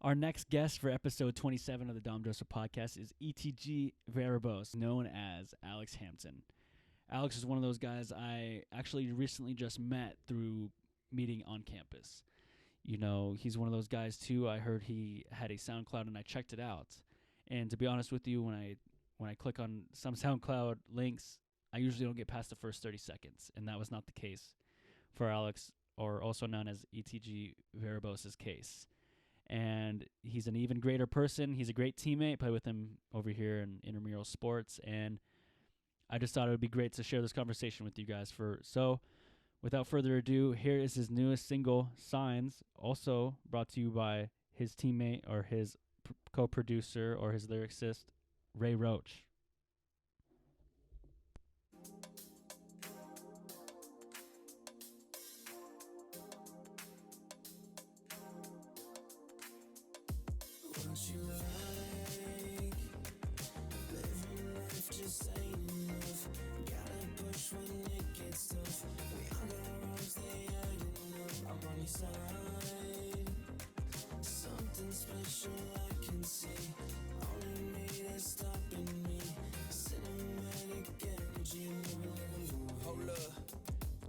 Our next guest for episode 27 of the Dom Joseph podcast is ETG Verbose, known as Alex Hampton. Alex is one of those guys I actually recently just met through meeting on campus. You know, he's one of those guys too. I heard he had a SoundCloud and I checked it out. And to be honest with you, when I click on some SoundCloud links, I usually don't get past the first 30 seconds, and that was not the case for Alex, or also known as ETG Verbose's case. And he's an even greater person. He's a great teammate. Play with him over here in intramural sports, and I just thought it would be great to share this conversation with you guys. So, without further ado, here is his newest single, "Signs," also brought to you by his teammate or his co-producer or his lyricist, Ray Roach. You like living life just ain't enough. Gotta push when it gets tough. We all got wrongs, they adding up. I'm on your side. Something special I can see. Only me that's stopping me. Cinematic energy, moving. Hold up.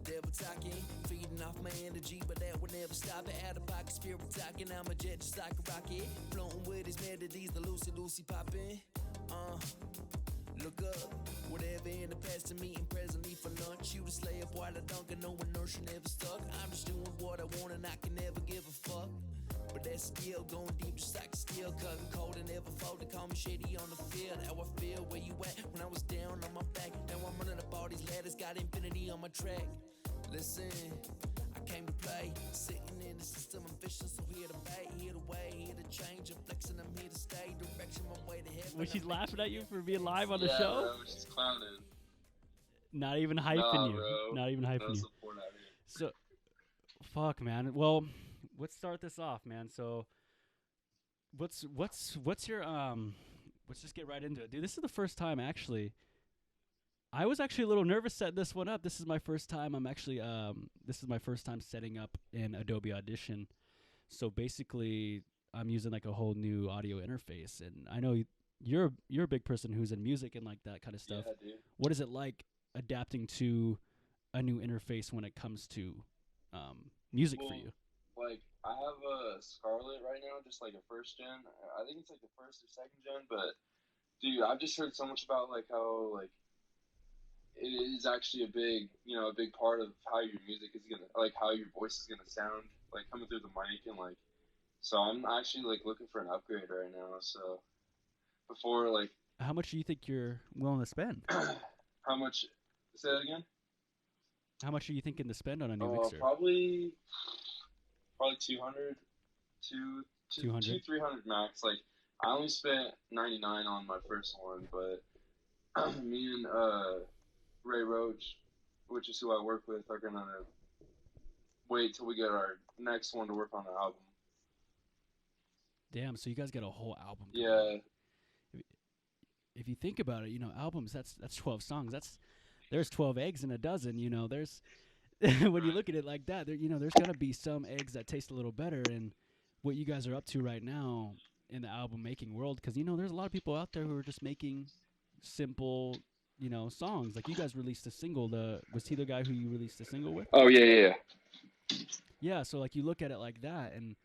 Devil talking, feeding off my energy, but that would never stop it. Out of pocket spirit talking, I'm a jet just like a rocket, floating with his melodies, the loosey popping. Look up, whatever in the past to me and presently for lunch. You the slayer boy, I don't get no inertia, never stuck. I'm just doing what I want and I can never give a fuck. But that skill going deep just like a steel, cutting cold and never fold. They call me shady on the field. How I feel, where you at? When I was down on my back, now I'm running up all these ladders, got infinity on my track. Listen, I came to play, sitting in the system, I'm vicious, so here to bait, here to wait, here to change, I'm flexing, I'm here to stay, direction my way to heaven. Was she laughing at you for being live on the Yeah, show? bro, she's clowning. Not even hyping Nah, you. bro. Not even hyping No you. support out here. So, fuck, man. Well, let's start this off, man. So, what's your Let's just get right into it, dude. This is the first time actually. I was actually a little nervous setting this one up. This is my first time. This is my first time setting up in Adobe Audition. So basically, I'm using like a whole new audio interface, and I know you're a big person who's in music and like that kind of stuff. Yeah, dude. What is it like adapting to a new interface when it comes to music for you? Like, I have a Scarlett right now, just like a first gen. I think it's like the first or second gen, but dude, I've just heard so much about like how like it is actually a big part of how your music is gonna, like how your voice is gonna sound, like coming through the mic and like. So I'm actually like looking for an upgrade right now. So before like, How much do you think you're willing to spend? how much? Say that again. How much are you thinking to spend on a new mixer? Probably 200, 200? 300 max. Like I only spent 99 on my first one, but me and Ray Roach, which is who I work with, are gonna wait till we get our next one to work on the album. Damn, so you guys got a whole album. Yeah. If you think about it, you know, albums, that's 12 songs. There's 12 eggs in a dozen, you know. There's when you look at it like that, there's got to be some eggs that taste a little better, and what you guys are up to right now in the album making world, cuz there's a lot of people out there who are just making simple, songs. Like you guys released a single, was he the guy who you released a single with? Oh yeah. Yeah, so like you look at it like that, and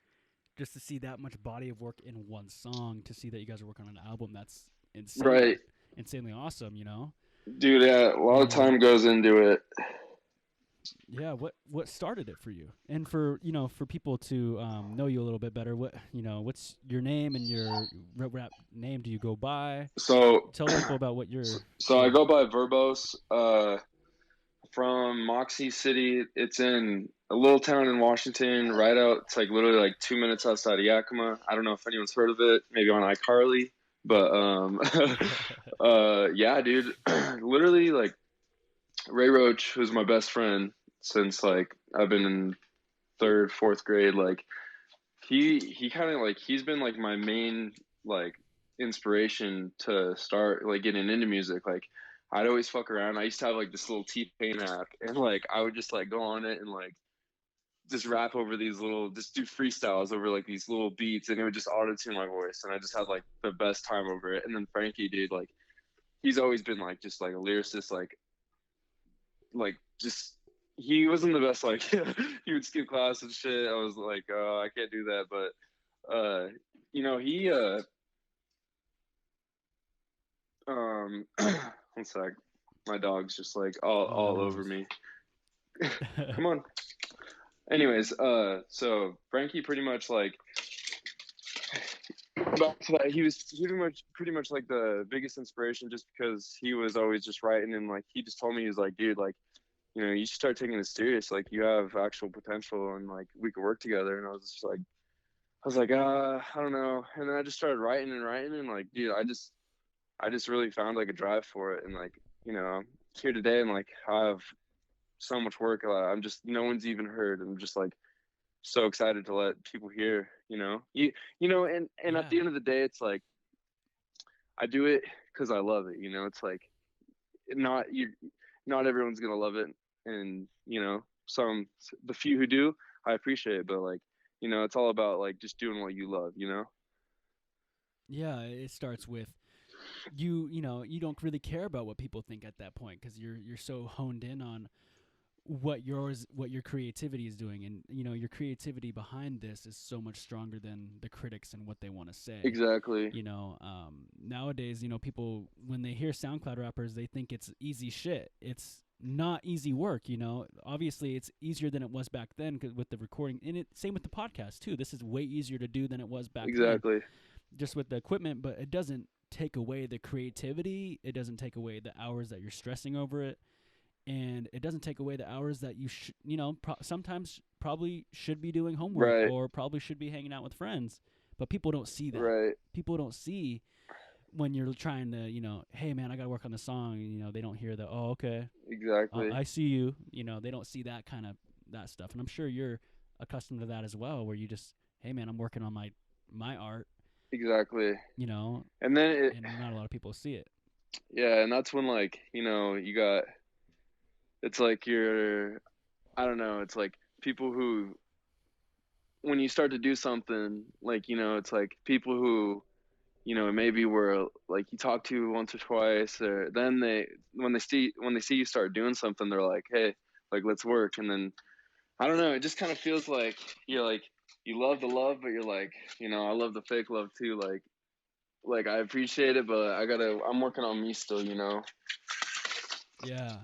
just to see that much body of work in one song, to see that you guys are working on an album, that's insane. Right. Insanely awesome, Dude, yeah, a lot of time goes into it. Yeah, what started it for you? And for people to know you a little bit better, what's your name and your rap name do you go by? So Tell people about what you're. So I go by Verbose, from Moxie City. It's in a little town in Washington, right out. It's like literally like 2 minutes outside of Yakima. I don't know if anyone's heard of it. Maybe on iCarly, but yeah, dude. Literally, like Ray Roach, who's my best friend since like I've been in third, fourth grade. Like he kind of like he's been like my main like inspiration to start like getting into music. Like I'd always fuck around. I used to have like this little T-Pain app, and like I would just like go on it and like just rap over just do freestyles over like these little beats, and it would just auto tune my voice, and I just had like the best time over it. And then Frankie, dude, like he's always been like just like a lyricist, like just he wasn't the best, like he would skip class and shit. I was like, oh, I can't do that, but he one sec, my dog's just like all over me. Come on. Anyways, so Frankie pretty much like back to that, he was pretty much like the biggest inspiration, just because he was always just writing, and like he just told me, he was like, dude, like, you should start taking this serious, like you have actual potential, and like we could work together. And I was like, I don't know. And then I just started writing, and like, dude, I just really found like a drive for it, and like, I'm here today, and like I have so much work. I'm just, no one's even heard. I'm just like so excited to let people hear, and Yeah. at the end of the day, it's like I do it because I love it. It's like not everyone's gonna love it, and the few who do, I appreciate it. But like, it's all about like just doing what you love. Yeah, it starts with you don't really care about what people think at that point, because you're so honed in on what your creativity is doing, and your creativity behind this is so much stronger than the critics and what they want to say. Exactly. Nowadays, people, when they hear SoundCloud rappers, they think it's easy shit. It's not easy work. Obviously it's easier than it was back then, 'cause with the recording, and same with the podcast too. This is way easier to do than it was back then. Exactly. Just with the equipment, but it doesn't take away the creativity. It doesn't take away the hours that you're stressing over it. And it doesn't take away the hours that you sometimes probably should be doing homework, right, or probably should be hanging out with friends. But people don't see that. Right. People don't see when you're trying to, hey man, I got to work on the song. They don't hear the, oh, okay. Exactly. I see you. They don't see that that stuff. And I'm sure you're accustomed to that as well, where you just, hey man, I'm working on my art. Exactly. And then and not a lot of people see it. Yeah, and that's when like, you got, it's like I don't know, it's like people who, when you start to do something, like, it's like people who, maybe were like you talk to once or twice, or then when they see you start doing something, they're like, hey, like, let's work. And then I don't know, it just kind of feels like you're like, you love the love, but you're like, I love the fake love too. Like I appreciate it, but I'm working on me still, Yeah.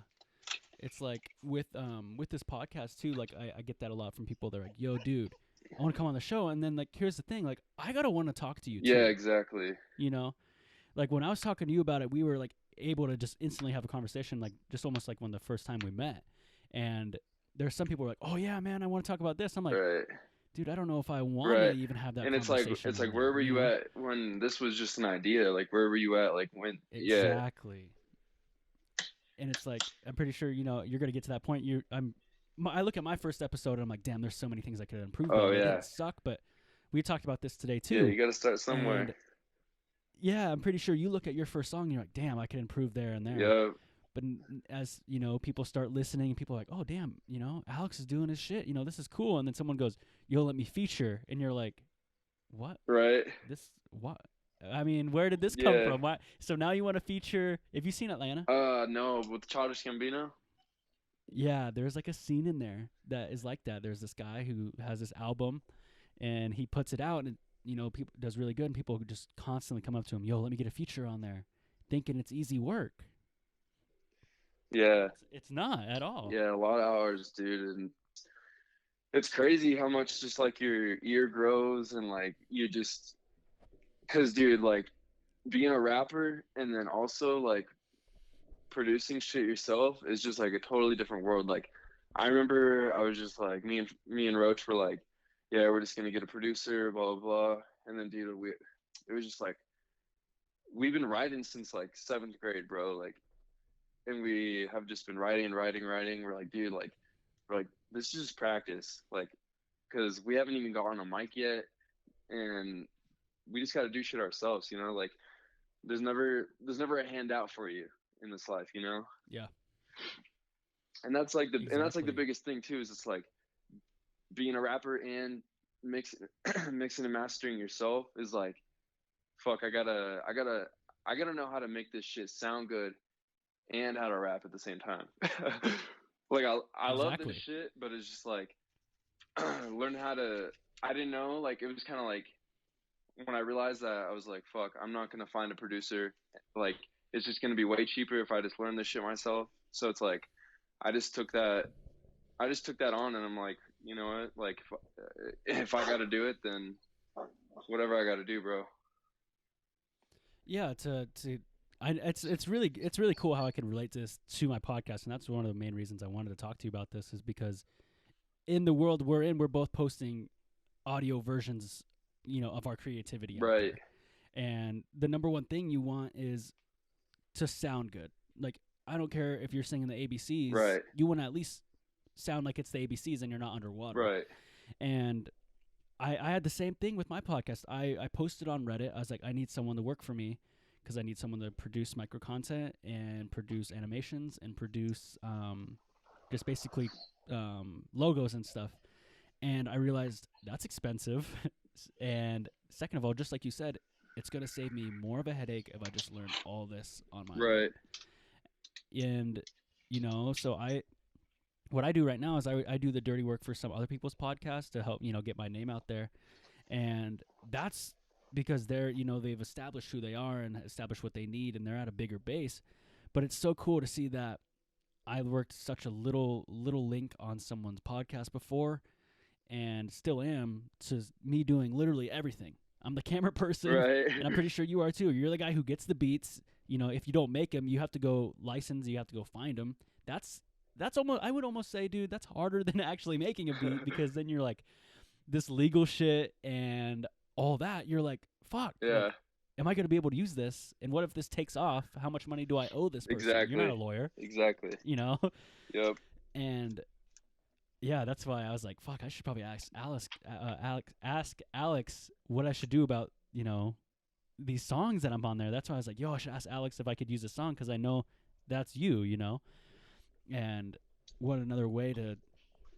It's like with this podcast too, like I get that a lot from people. They're like, yo, dude, I want to come on the show. And then like, here's the thing, like I gotta want to talk to you too. Yeah, exactly. Like when I was talking to you about it, we were like able to just instantly have a conversation, like just almost like when the first time we met. And there's some people who are like, oh yeah, man, I want to talk about this. I'm like, right, dude, I don't know if I want to even have that and conversation. It's like where were you at when this was just an idea? Like where were you at like when? Exactly. Yeah. And it's like, I'm pretty sure, you're going to get to that point. I look at my first episode and I'm like, damn, there's so many things I could improve. Oh, yeah. It yeah. didn't suck, but we talked about this today too. Yeah, you got to start somewhere. And yeah, I'm pretty sure you look at your first song and you're like, damn, I could improve there and there. Yeah. But as, people start listening, people are like, oh, damn, Alex is doing his shit. This is cool. And then someone goes, yo, let me feature. And you're like, what? Right. What? I mean, where did this come from? Why? So now you want to feature? Have you seen Atlanta? No, with Childish Gambino. Yeah, there's like a scene in there that is like that. There's this guy who has this album, and he puts it out, and people does really good, and people just constantly come up to him, yo, let me get a feature on there, thinking it's easy work. Yeah, it's not at all. Yeah, a lot of hours, dude, and it's crazy how much just like your ear grows, and like you just. Because, dude, like, being a rapper and then also, like, producing shit yourself is just, like, a totally different world. Like, I remember I was just, like, me and Roach were, like, yeah, we're just going to get a producer, blah, blah, blah. And then, dude, it was just, like, we've been writing since, like, 7th grade, bro. Like, and we have just been writing. We're like, dude, like, this is just practice. Like, because we haven't even gotten a mic yet. And we just got to do shit ourselves, like there's never a handout for you in this life, Yeah. And that's like the biggest thing too, is it's like being a rapper and mixing and mastering yourself is like, fuck, I gotta know how to make this shit sound good and how to rap at the same time. Like I love Exactly. this shit, but it's just like learn how to. I didn't know. Like it was kind of like when I realized that I was like, fuck, I'm not gonna find a producer. Like it's just gonna be way cheaper if I just learn this shit myself. So it's like I just took that. I just took that on, and I'm like, you know what? Like if I got to do it, then whatever I got to do, bro. Yeah, it's really cool how I can relate this to my podcast, and that's one of the main reasons I wanted to talk to you about this is because in the world we're in, we're both posting audio versions, of our creativity out Right. there. And the number one thing you want is to sound good. Like I don't care if you're singing the ABCs, Right. you want to at least sound like it's the ABCs and you're not underwater. Right. And I had the same thing with my podcast. I posted on Reddit. I was like, I need someone to work for me because I need someone to produce micro content and produce animations and produce just basically logos and stuff. And I realized that's expensive. And second of all, just like you said, it's going to save me more of a headache if I just learn all this on my Right. own. And, so what I do right now is I do the dirty work for some other people's podcasts to help, get my name out there. And that's because they're, they've established who they are and established what they need and they're at a bigger base. But it's so cool to see that I worked such a little link on someone's podcast before and still am to me doing literally everything. I'm the camera person, Right. and I'm pretty sure you are too. You're the guy who gets the beats. If you don't make them, you have to go license, you have to go find them. That's almost, I would almost say, dude, that's harder than actually making a beat because then you're like this legal shit and all that. You're like, fuck. Yeah. Like, am I going to be able to use this? And what if this takes off? How much money do I owe this person? Exactly. You're not a lawyer. Exactly. Yep. And yeah, that's why I was like, fuck, I should probably ask Alex what I should do about, these songs that I'm on there. That's why I was like, yo, I should ask Alex if I could use a song because I know that's you, And what another way to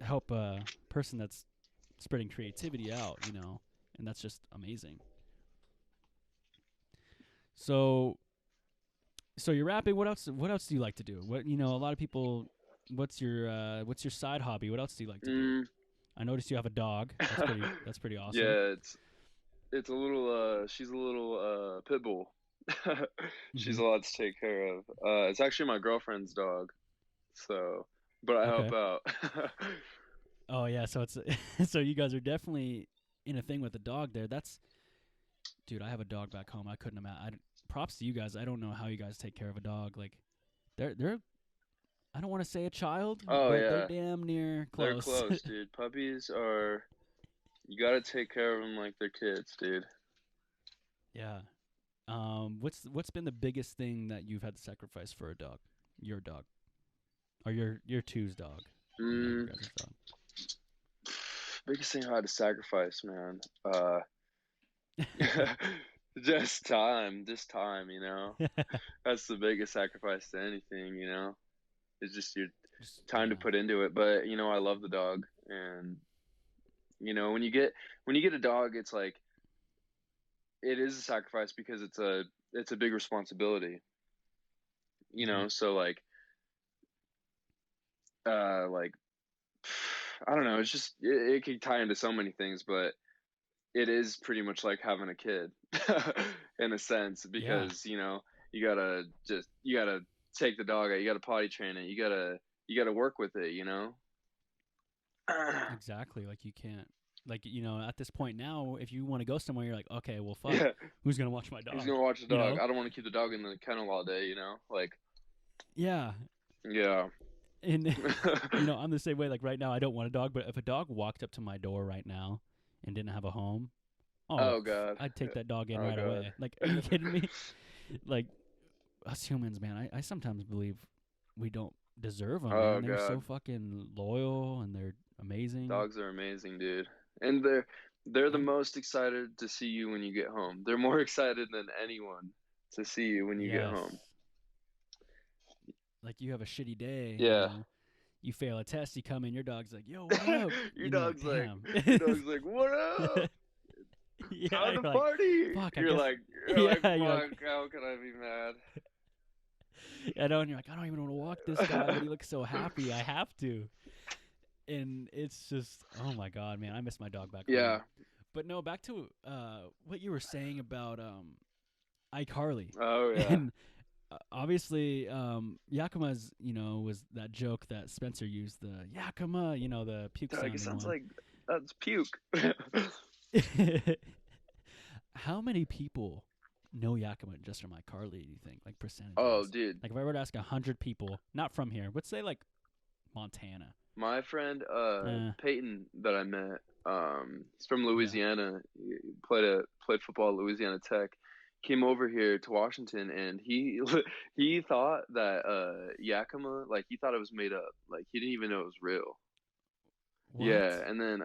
help a person that's spreading creativity out, and that's just amazing. So you're rapping. What else do you like to do? What, a lot of people, what's your side hobby? What else do you like to do? I noticed you have a dog. That's pretty awesome. Yeah, it's a little she's a little pit bull. She's a lot to take care of. It's actually my girlfriend's dog. So, but I help out. Oh yeah, so it's so you guys are definitely in a thing with the dog there. Dude, I have a dog back home. I couldn't imagine. Props to you guys. I don't know how you guys take care of a dog. Like, they're I don't want to say a child, but they're damn near close. They're close, dude. Puppies are, you gotta take care of them like they're kids, dude. Yeah. What's been the biggest thing that you've had to sacrifice for a dog? Your dog, or your two's dog? Your guys' dog. Biggest thing I had to sacrifice, man. Just time, That's the biggest sacrifice to anything, It's just your time to put into it. But I love the dog, and when you get a dog, it's like it is a sacrifice because it's a big responsibility. So like I don't know, it's just it can tie into so many things, but it is pretty much like having a kid in a sense because you gotta take the dog out, you gotta potty train it, you gotta work with it, Exactly. Like you can't, like, at this point now, if you want to go somewhere, you're like, okay, well, fuck, who's gonna watch my dog? Who's gonna watch the dog? I don't want to keep the dog in the kennel all day, like. Yeah. And I'm the same way. Like right now, I don't want a dog, but if a dog walked up to my door right now and didn't have a home, oh god, I'd take that dog in right away. Like, are you kidding me? Like, us humans, man, I sometimes believe we don't deserve them. Man. They're so fucking loyal and they're amazing. Dogs are amazing, dude, and they're the most excited to see you when you get home. They're more excited than anyone to see you when you get home. Like you have a shitty day. Yeah. you fail a test, you come in, your dog's like, yo, what up? Your dog's like, what up? Yeah, Time you're to like, party. fuck, I You're guess. like, Yeah, fuck, you're like, how can I be mad? I know, and you're like, I don't even want to walk this guy, but he looks so happy. I have to. And it's just, oh my god, man, I miss my dog back Yeah. home. But no, back to what you were saying about iCarly. Oh yeah. And obviously, Yakima's, was that joke that Spencer used, the Yakima, the puke Dog, sounding it sounds one. like that's puke. How many people know Yakima just from iCarly, do you think? Like percentage? Oh, dude. Like if I were to ask 100 people, not from here, let's say like Montana. My friend Peyton that I met, he's from Louisiana. He played football at Louisiana Tech. Came over here to Washington, and he thought that Yakima, like he thought it was made up. Like he didn't even know it was real. What? Yeah, and then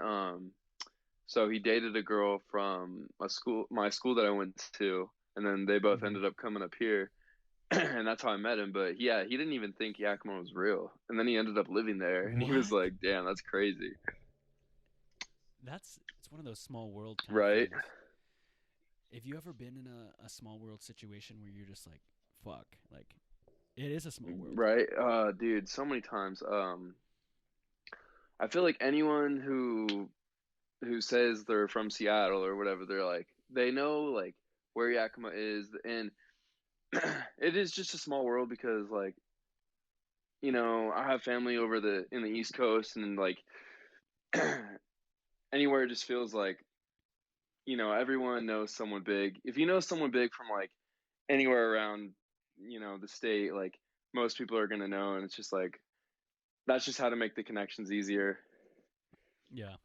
so he dated a girl from my school that I went to, and then they both ended up coming up here. And that's how I met him. But yeah, he didn't even think Yakima was real, and then he ended up living there, and he was What? like, "Damn, that's crazy." It's one of those small world kind Right. of things. Have you ever been in a small world situation where you're just like, fuck, like it is a small world? Right. Dude, so many times. I feel like anyone who says they're from Seattle or whatever, they're like, they know like where Yakima is, and it is just a small world because like, I have family over in the East Coast, and like anywhere just feels like, everyone knows someone big. If you know someone big from like anywhere around, the state, like most people are gonna know, and it's just like that's just how to make the connections easier. Yeah.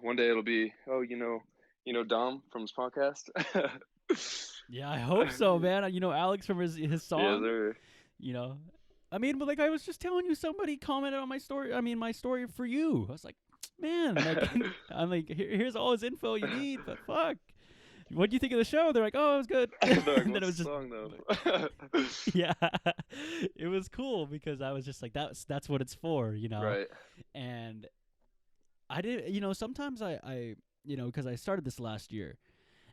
One day it'll be, oh, Dom from his podcast. Yeah, I hope so, man. Alex from his song. Yeah, they're... I mean, but like I was just telling you, somebody commented on my story. I mean, my story for you. I was like, man, like I'm like, here's all his info you need. But fuck, what do you think of the show? They're like, oh, it was good. Like, and then it was just song though. yeah, it was cool because I was just like, that's what it's for, Right. And I did, sometimes I because I started this last year,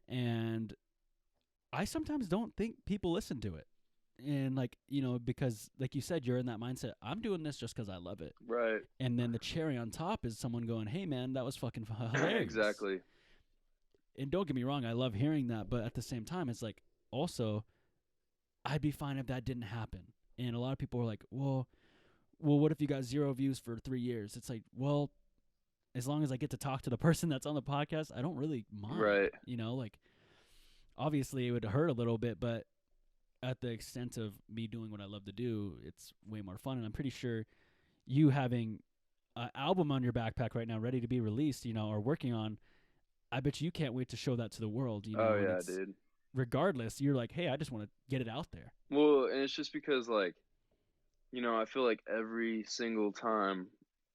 and I sometimes don't think people listen to it. And like, because like you said, you're in that mindset. I'm doing this just because I love it. Right. And then the cherry on top is someone going, hey man, that was fucking hilarious. Exactly. And don't get me wrong, I love hearing that. But at the same time, it's like, also, I'd be fine if that didn't happen. And a lot of people are like, well, what if you got 0 views for 3 years? It's like, well, as long as I get to talk to the person that's on the podcast, I don't really mind. Right. Like, obviously it would hurt a little bit, but at the extent of me doing what I love to do, it's way more fun. And I'm pretty sure you having an album on your backpack right now ready to be released, or working on, I bet you can't wait to show that to the world. Oh yeah, dude. Regardless, you're like, hey, I just want to get it out there. Well, and it's just because like, I feel like every single time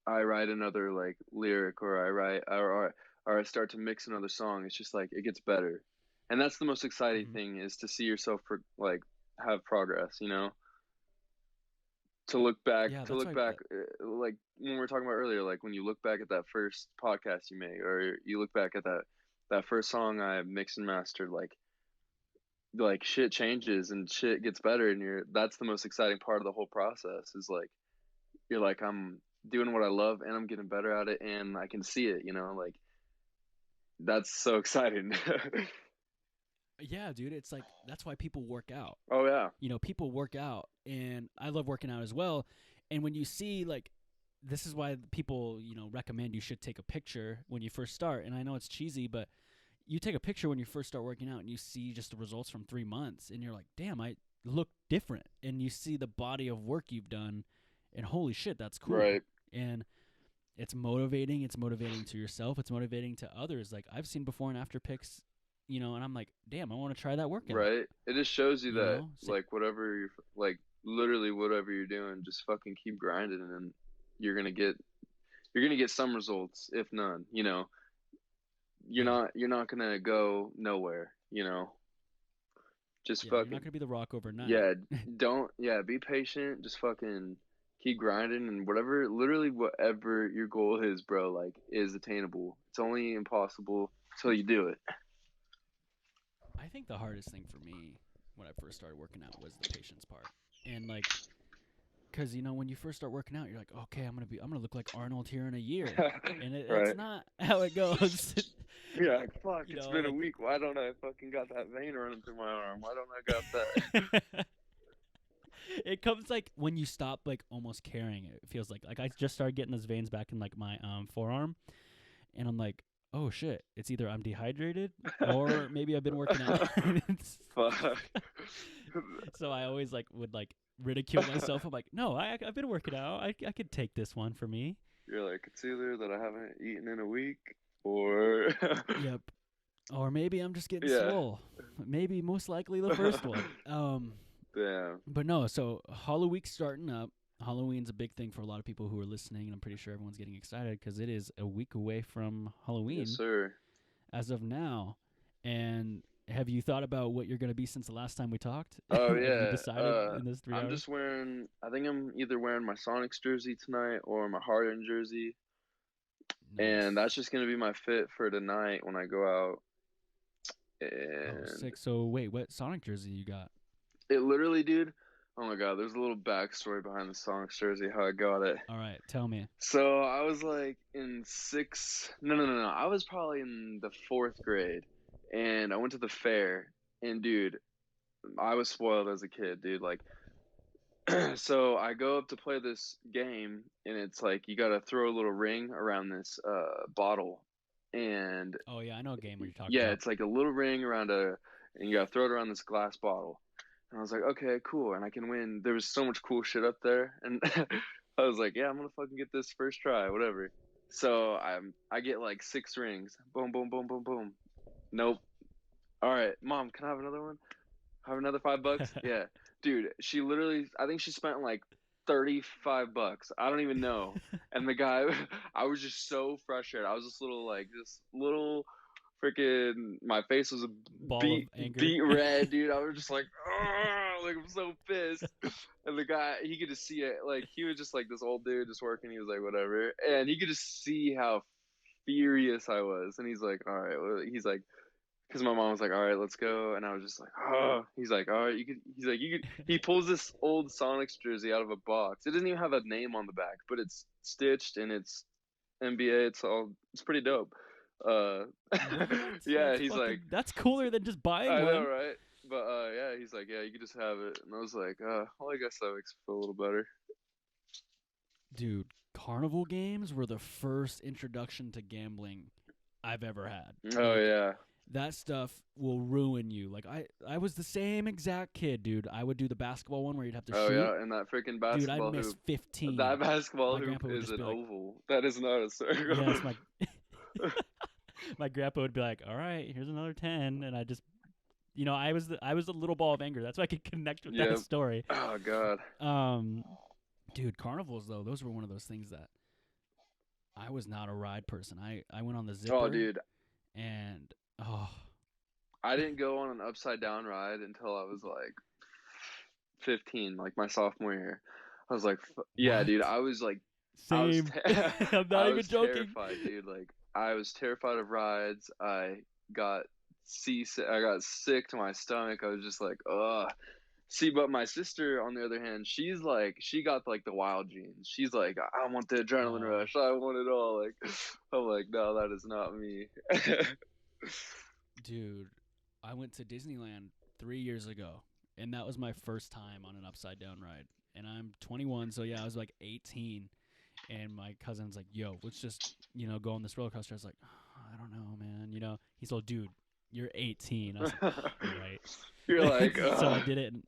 I write another like lyric, or I write or I start to mix another song, it's just like it gets better. And that's the most exciting thing, is to see yourself have progress, to look back, like when we were talking about earlier, like when you look back at that first podcast you made, or you look back at that first song I mixed and mastered, like shit changes and shit gets better, and that's the most exciting part of the whole process, is like, you're like, I'm doing what I love and I'm getting better at it, and I can see it, like that's so exciting. Yeah, dude, it's like, that's why people work out. Oh yeah. People work out, and I love working out as well. And when you see, like, this is why people, recommend you should take a picture when you first start. And I know it's cheesy, but you take a picture when you first start working out, and you see just the results from 3 months, and you're like, damn, I look different. And you see the body of work you've done, and holy shit, that's cool. Right. And it's motivating. It's motivating to yourself. It's motivating to others. Like, I've seen before and after pics, and I'm like, damn, I want to try that workout. Right. It just shows you that, like, whatever you're, like, literally whatever you're doing, just fucking keep grinding, and you're gonna get some results, if none. You're not gonna go nowhere. Just You're not gonna be the Rock overnight. Yeah. Be patient. Just fucking keep grinding, and literally whatever your goal is, bro, like, is attainable. It's only impossible until you do it. I think the hardest thing for me when I first started working out was the patience part. And like, because when you first start working out, you're like, okay, I'm gonna look like Arnold here in a year, and Right. that's not how it goes. Yeah, like, fuck, it's been a like, week. Why don't I fucking got that vein running through my arm? Why don't I got that? It comes like when you stop like almost caring. It feels like I just started getting those veins back in like my forearm, and I'm like, oh shit, it's either I'm dehydrated or maybe I've been working out. Fuck. So I always like would like ridicule myself. I'm like, no, I've been working out. I could take this one for me. You're like, it's either that I haven't eaten in a week or Yep. Or maybe I'm just getting Yeah. swole. Maybe most likely the first one. Damn. But no, so Halloween's starting up. Halloween's a big thing for a lot of people who are listening, and I'm pretty sure everyone's getting excited because it is a week away from Halloween Yes, sir. as of now. And have you thought about what you're going to be since the last time we talked? Oh, Have yeah. you decided in this 3 I'm hours? just wearing, I think I'm either wearing my Sonics jersey tonight or my Harden jersey. Nice. And that's just going to be my fit for tonight when I go out. Oh, And sick. So wait, what Sonic jersey you got? it literally, dude, oh my God, there's a little backstory behind the Sonics jersey, how I got it. All right, tell me. So I was like in no. I was probably in the 4th grade, and I went to the fair, and dude, I was spoiled as a kid, dude. Like, so I go up to play this game, and it's like you gotta throw a little ring around this bottle, and Oh yeah, I know a game where you're talking yeah, about. it's like a little ring and you gotta throw it around this glass bottle. And I was like, okay, cool, and I can win. There was so much cool shit up there, and I was like, yeah, I'm gonna fucking get this first try, whatever. So I get like 6 rings. Boom, boom, boom, boom, boom. Nope. All right, Mom, can I have another one? Have another $5? Yeah, dude. She literally, I think she spent like $35. I don't even know. And the guy, I was just so frustrated. I was this little freaking. My face was Ball beat of anger. red, dude. I was just like, "Ugh," like I'm so pissed. And the guy, he could just see it. Like he was just like this old dude just working. He was like, whatever, and he could just see how furious I was. And he's like, all right. Well, he's like, because my mom was like, all right, let's go. And I was just like, oh. He's like, all right, you could. He pulls this old Sonics jersey out of a box. It doesn't even have a name on the back, but it's stitched and it's NBA. It's pretty dope. What? Yeah, That's he's like, that's cooler than just buying I one. know, right? But yeah, he's like, yeah, you can just have it. And I was like, well, I guess that makes me feel a little better. Dude, carnival games were the first introduction to gambling I've ever had. Oh Like, yeah. that stuff will ruin you. Like I was the same exact kid, dude. I would do the basketball one where you'd have to Oh shoot. yeah, and that freaking Dude, basketball I'd miss hoop. 15. That basketball My hoop grandpa would is just an be like- oval. That is not a circle. Yes, my grandpa would be like, "All right, here's another 10," and I just, I was the little ball of anger. That's why I could connect with Yep. that story. Oh God. Dude, carnivals though, those were one of those things that I was not a ride person. I went on the zipper. Oh, dude. And I didn't go on an upside down ride until I was like 15, like my sophomore year. I was like, yeah, What? dude. I was like, same. I'm not I even was joking. terrified, dude. Like, I was terrified of rides. I got I got sick to my stomach. I was just like, ugh. See, but my sister, on the other hand, she got like the wild genes. She's like, I want the adrenaline rush. I want it all. Like, I'm like, no, that is not me. Dude, I went to Disneyland 3 years ago, and that was my first time on an upside down ride. And I'm 21, so yeah, I was like 18. And my cousin's like, yo, let's just, go on this roller coaster. I was like, I don't know, man. He's like, dude, you're 18. I was like, you're right. You're like, so I did it. And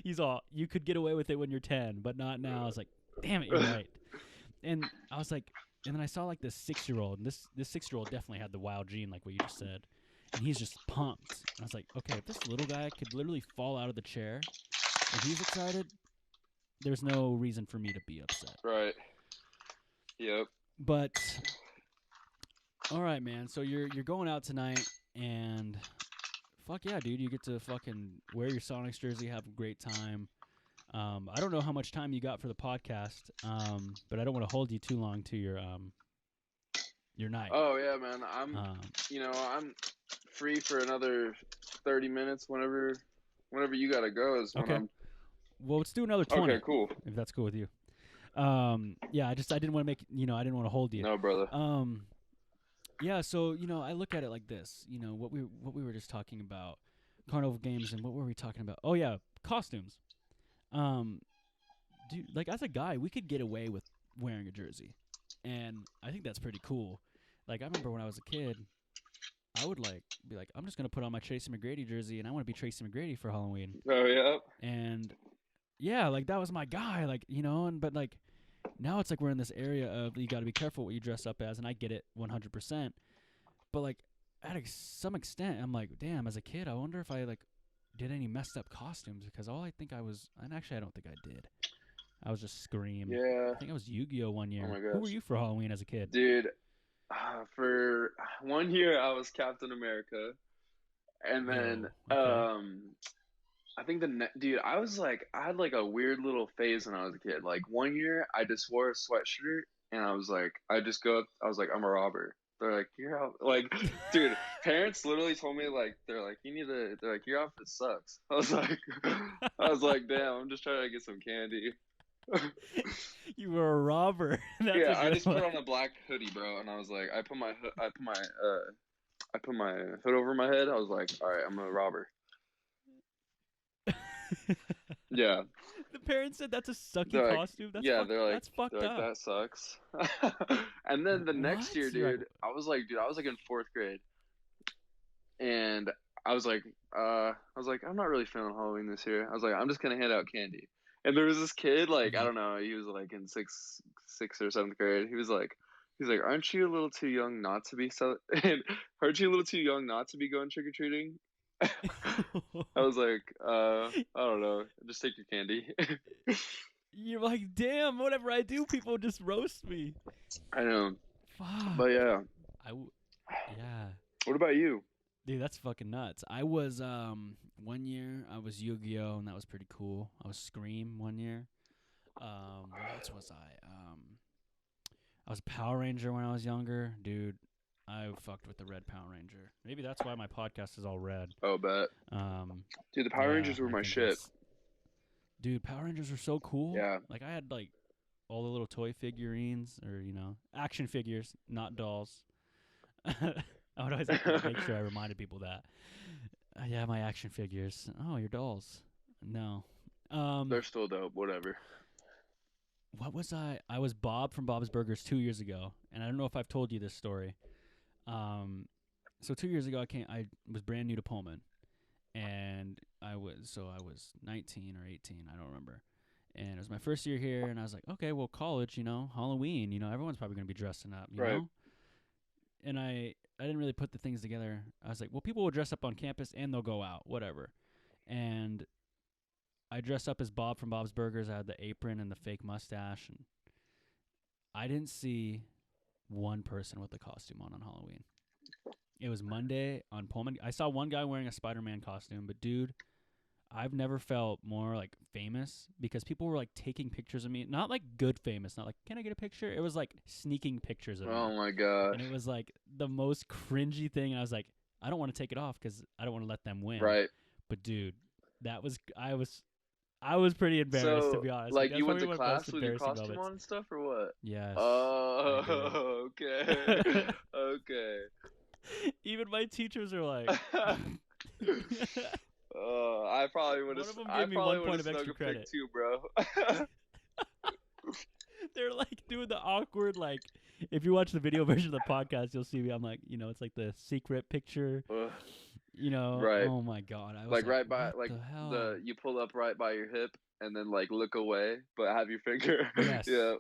he's all, you could get away with it when you're 10, but not now. I was like, damn it, you're right. And I was like, and then I saw like this 6-year-old, and this 6-year-old definitely had the wild gene, like what you just said. And he's just pumped. And I was like, okay, if this little guy could literally fall out of the chair, if he's excited, there's no reason for me to be upset. Right. Yep. But all right, man. So you're going out tonight, and fuck yeah, dude, you get to fucking wear your Sonics jersey, have a great time. I don't know how much time you got for the podcast, but I don't want to hold you too long to your night. Oh yeah, man. I'm free for another 30 minutes whenever you gotta go. Is when Okay. I'm. Well, let's do another 20. Okay, cool. If that's cool with you. Yeah, I didn't want to make, I didn't want to hold you. No, brother. Yeah, so, I look at it like this, what we were just talking about, carnival games, and what were we talking about? Oh yeah, costumes. Dude, like as a guy, we could get away with wearing a jersey, and I think that's pretty cool. Like I remember when I was a kid, I would be like, I'm just gonna put on my Tracy McGrady jersey, and I want to be Tracy McGrady for Halloween. Oh yeah. And yeah, like that was my guy, but like now it's like we're in this area of you got to be careful what you dress up as, and I get it 100%. But like at some extent, I'm like, damn, as a kid, I wonder if I like did any messed up costumes, because all I think I was, and actually I don't think I did. I was just Scream. Yeah. I think I was Yu-Gi-Oh one year. Oh my Who gosh. were you for Halloween as a kid? Dude, for 1 year I was Captain America, and then okay. I think dude, I had like a weird little phase when I was a kid. Like 1 year I just wore a sweatshirt, and I was like, I was like, I'm a robber. They're like, your like, dude, parents literally told me like, they're like, your outfit sucks. I was like, damn, I'm just trying to get some candy. You were a robber. That's Yeah, a I good just one. put on a black hoodie, bro, and I was like, I put my hood over my head. I was like, all right, I'm a robber. Yeah. The parents said that's a sucky They're like, costume. That's that's fucked they're like, up. that sucks. And then the next What? year, You're dude, I was like in fourth grade, and I was like, I'm not really feeling Halloween this year. I was like, I'm just gonna hand out candy. And there was this kid, like, I don't know, he was like in sixth or seventh grade. He's like, aren't you a little too young not to be and aren't you a little too young not to be going trick or treating? I was like, I don't know, just take your candy. You're like, damn, whatever I do, people just roast me. I know. Fuck. But yeah. Yeah. What about you? Dude, that's fucking nuts. I was 1 year I was Yu-Gi-Oh, and that was pretty cool. I was Scream 1 year. What else was I? I was Power Ranger when I was younger. Dude, I fucked with the red Power Ranger. Maybe that's why my podcast is all red. Oh, bet. Dude, the Power Rangers were my shit. Dude, Power Rangers were so cool. Yeah. Like I had like all the little toy figurines, or action figures, not dolls. I would always have to make sure I reminded people that. Yeah, my action figures. Oh, your dolls. No. They're still dope. Whatever. What was I? I was Bob from Bob's Burgers 2 years ago, and I don't know if I've told you this story. So 2 years ago, I was brand new to Pullman, and I was 19 or 18, I don't remember. And it was my first year here, and I was like, okay, well, college, Halloween, everyone's probably going to be dressing up, you know? And I didn't really put the things together. I was like, well, people will dress up on campus, and they'll go out, whatever. And I dressed up as Bob from Bob's Burgers. I had the apron and the fake mustache, and I didn't see one person with a costume on Halloween. It was Monday on Pullman. I saw one guy wearing a Spider-Man costume, but dude, I've never felt more like famous, because people were like taking pictures of me. Not like good famous, not like, can I get a picture? It was like sneaking pictures of me. Oh my god. And it was like the most cringy thing. And I was like, I don't want to take it off because I don't want to let them win. Right. But dude, I was pretty embarrassed, to be honest. Like you went to class with your costume on and stuff, or what? Yes. Oh, okay. Okay. Even my teachers are like. I probably would have. I probably would have snuck a pic too, bro. They're like doing the awkward, like, if you watch the video version of the podcast, you'll see me. I'm like, it's like the secret picture. Right. Oh my god. I was like right by, what like the hell? you pull up right by your hip, and then like look away, but have your finger. Yes. Yeah.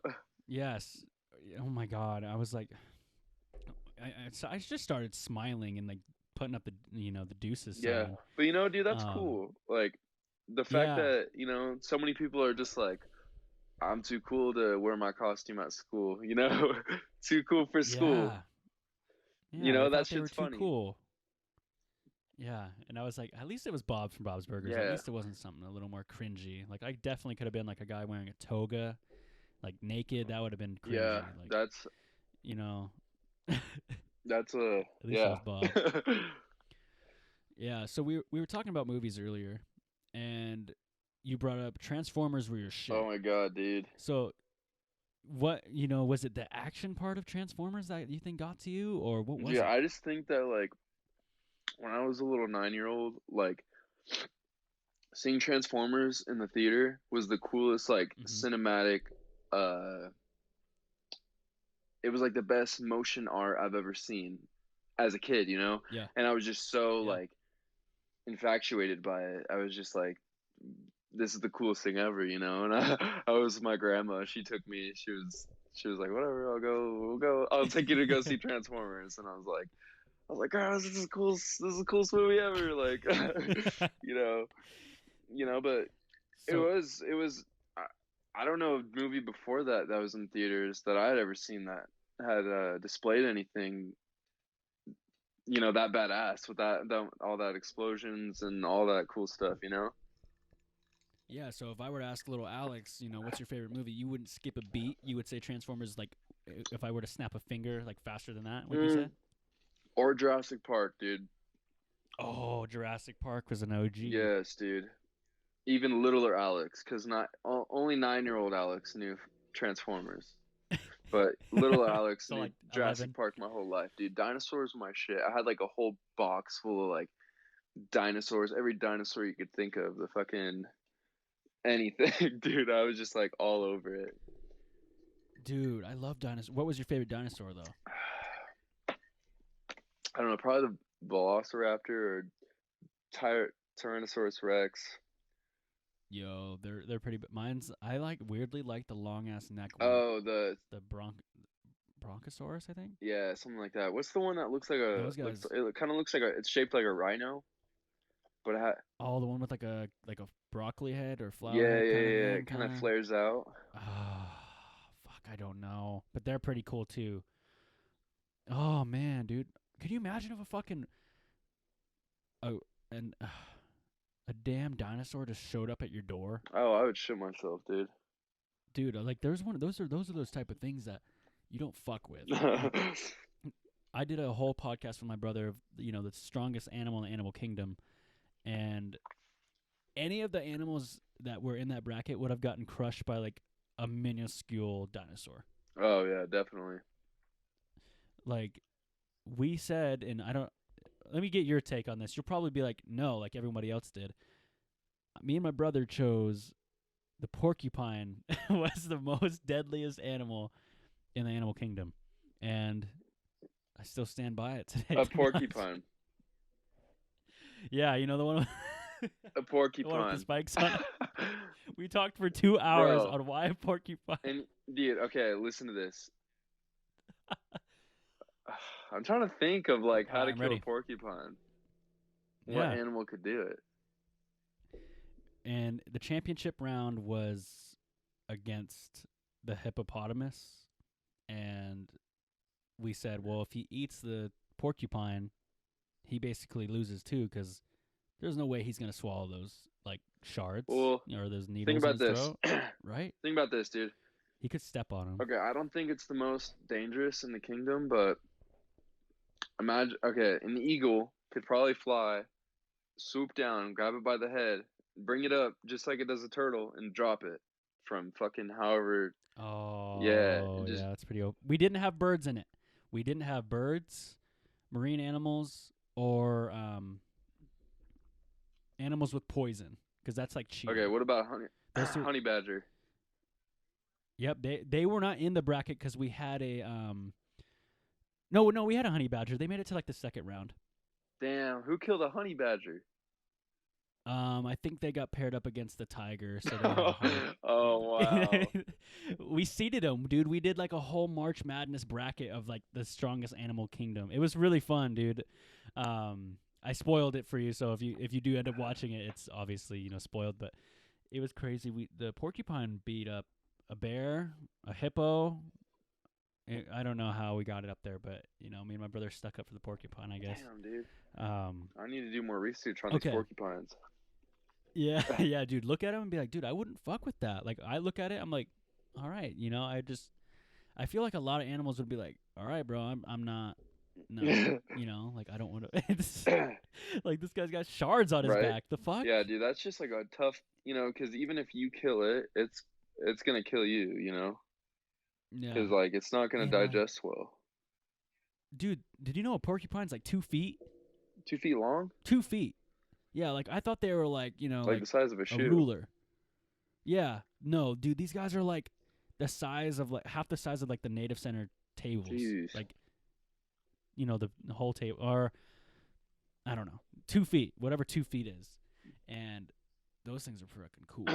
Yes. Oh my god. I was like, so I just started smiling and like putting up the the deuces sign. Yeah, but dude, that's cool. Like the fact that so many people are just like, I'm too cool to wear my costume at school. Too cool for school. Yeah, that shit's funny. Too cool. Yeah, and I was like, at least it was Bob's from Bob's Burgers. At Yeah. least it wasn't something a little more cringy. Like I definitely could have been like a guy wearing a toga, like naked. That would have been cringy. Yeah, Like that's you know, at that's a least it was yeah. Bob. Yeah. So we were talking about movies earlier, and you brought up Transformers were your shit. Oh my god, dude. So what was it the action part of Transformers that you think got to you, or what was Yeah, it? I just think that like when I was a little 9-year-old, like seeing Transformers in the theater was the coolest like cinematic uh it was like the best motion art I've ever seen as a kid, you know? Yeah. And I was just so Yeah. like infatuated by it. I was just like this is the coolest thing ever, you know? And I was with my grandma. She took me. She was like, "Whatever, we'll go. I'll take you to go see Transformers." And I was like, "Girl, this is the coolest movie ever." Like but So it was I don't know a movie before that was in theaters that I had ever seen that had displayed anything that badass with that all that explosions and all that cool stuff, you know. yeah, so if I were to ask little Alex, what's your favorite movie, you wouldn't skip a beat. You would say Transformers. Like, if I were to snap a finger, like faster than that, would you say? Or Jurassic Park, dude. Oh, Jurassic Park was an OG. Yes, dude. Even littler Alex, because not only 9-year-old Alex knew Transformers, but little Alex So knew like Jurassic 11. Park my whole life, dude. Dinosaurs were my shit. I had like a whole box full of like dinosaurs, every dinosaur you could think of, the fucking anything, dude. I was just like all over it. Dude, I love dinosaurs. What was your favorite dinosaur though? I don't know, probably the Velociraptor or Tyrannosaurus Rex. Yo, they're pretty. Mine's I weirdly like the long ass neck one. Oh, the Bronchosaurus, I think. yeah, something like that. What's the one that looks like Those guys. it kind of looks like it's shaped like a rhino, but Oh, the one with like a broccoli head or flower yeah, head yeah, kind of yeah, head. it kind of flares out. Fuck, I don't know, but they're pretty cool too. Oh man, dude, could you imagine if a fucking a damn dinosaur just showed up at your door? Oh, I would shit myself, dude. Dude, like there's one. Those are those type of things that you don't fuck with. I did a whole podcast with my brother of the strongest animal in the animal kingdom, and any of the animals that were in that bracket would have gotten crushed by like a minuscule dinosaur. Oh yeah, definitely. Like we said, and I don't. Let me get your take on this. You'll probably be like, no, like everybody else did. Me and my brother chose the porcupine was the most deadliest animal in the animal kingdom, and I still stand by it today. A porcupine. Yeah, the one. A porcupine. The one with the spikes on it. We talked for 2 hours Bro. on why a porcupine. And dude, okay, listen to this. I'm trying to think of like how to kill a porcupine. What animal could do it? And the championship round was against the hippopotamus, and we said, well, if he eats the porcupine, he basically loses too, because there's no way he's gonna swallow those like shards or those needles. Think about in his this, throat, right? Think about this, dude. He could step on him. Okay, I don't think it's the most dangerous in the kingdom, but imagine, okay, an eagle could probably fly, swoop down, grab it by the head, bring it up just like it does a turtle, and drop it from fucking however. Oh, yeah, yeah, that's pretty. We didn't have birds in it. We didn't have birds, marine animals, or animals with poison, because that's like cheating. Okay, what about honey badger? Yep, they were not in the bracket because we had a No, we had a honey badger. They made it to like the second round. Damn, who killed a honey badger? I think they got paired up against the tiger. So they oh wow! We seeded them, dude. We did like a whole March Madness bracket of like the strongest animal kingdom. It was really fun, dude. I spoiled it for you, so if you do end up watching it, it's obviously spoiled. But it was crazy. The porcupine beat up a bear, a hippo, I don't know how we got it up there, but me and my brother stuck up for the porcupine, I guess. Damn, dude. Um, I need to do more research on these porcupines. Yeah, yeah, dude. Look at him and be like, dude, I wouldn't fuck with that. Like, I look at it, I'm like, all right, I feel like a lot of animals would be like, all right, bro, I'm not, no, like I don't want to. Like this guy's got shards on his back. The fuck? Yeah, dude, that's just like a tough, because even if you kill it, it's gonna kill you, Yeah. because like it's not gonna digest well. Dude, did you know a porcupine's like 2 feet? 2 feet long? 2 feet. Yeah, like I thought they were like like the size of a shoe. A ruler. Yeah, no, dude, these guys are like the size of like half the size of like the native center tables. Jeez. Like, the whole table, or I don't know, 2 feet, whatever 2 feet is, and those things are freaking cool.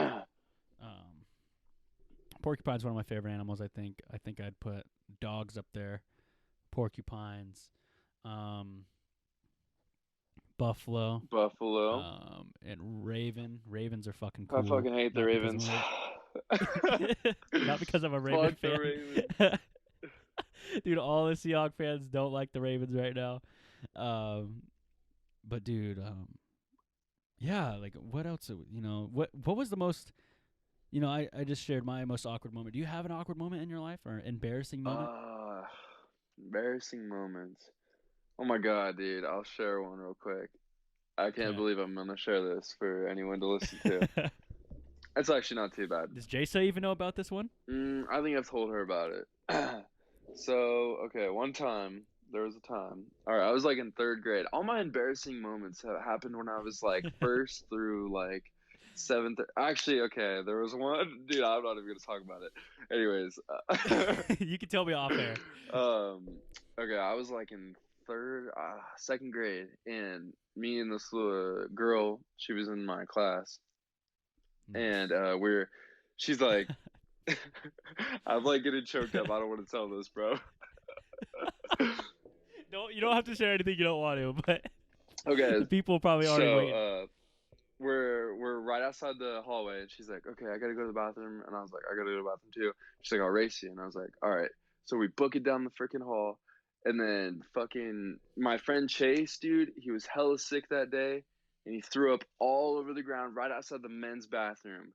Porcupine's one of my favorite animals. I think I'd put dogs up there, porcupines, buffalo, and raven. Ravens are fucking cool. I fucking hate the ravens. Not because I'm a Raven fan. Ravens. Dude, all the Seahawks fans don't like the Ravens right now. But dude, yeah, like what else? What was the most? I just shared my most awkward moment. Do you have an awkward moment in your life or embarrassing moment? Embarrassing moments. Oh my god, dude! I'll share one real quick. I can't believe I'm gonna share this for anyone to listen to. It's actually not too bad. Does Jaysa even know about this one? I think I've told her about it. So, okay, there was a time. All right, I was like in 3rd grade. All my embarrassing moments have happened when I was like 1st through like 7th. Actually, okay, there was one. Dude, I'm not even gonna talk about it. Anyways, you can tell me off air. Okay, I was like in 2nd grade, and me and this little girl, she was in my class, and she's like. I'm like getting choked up. I don't want to tell this, bro. You don't have to share anything you don't want to, but okay, people probably already waiting. We're right outside the hallway, and she's like, "Okay, I gotta go to the bathroom," and I was like, "I gotta go to the bathroom too." She's like, "I'll race you," and I was like, "All right." So we book it down the freaking hall, and then fucking my friend Chase, dude, he was hella sick that day, and he threw up all over the ground right outside the men's bathroom.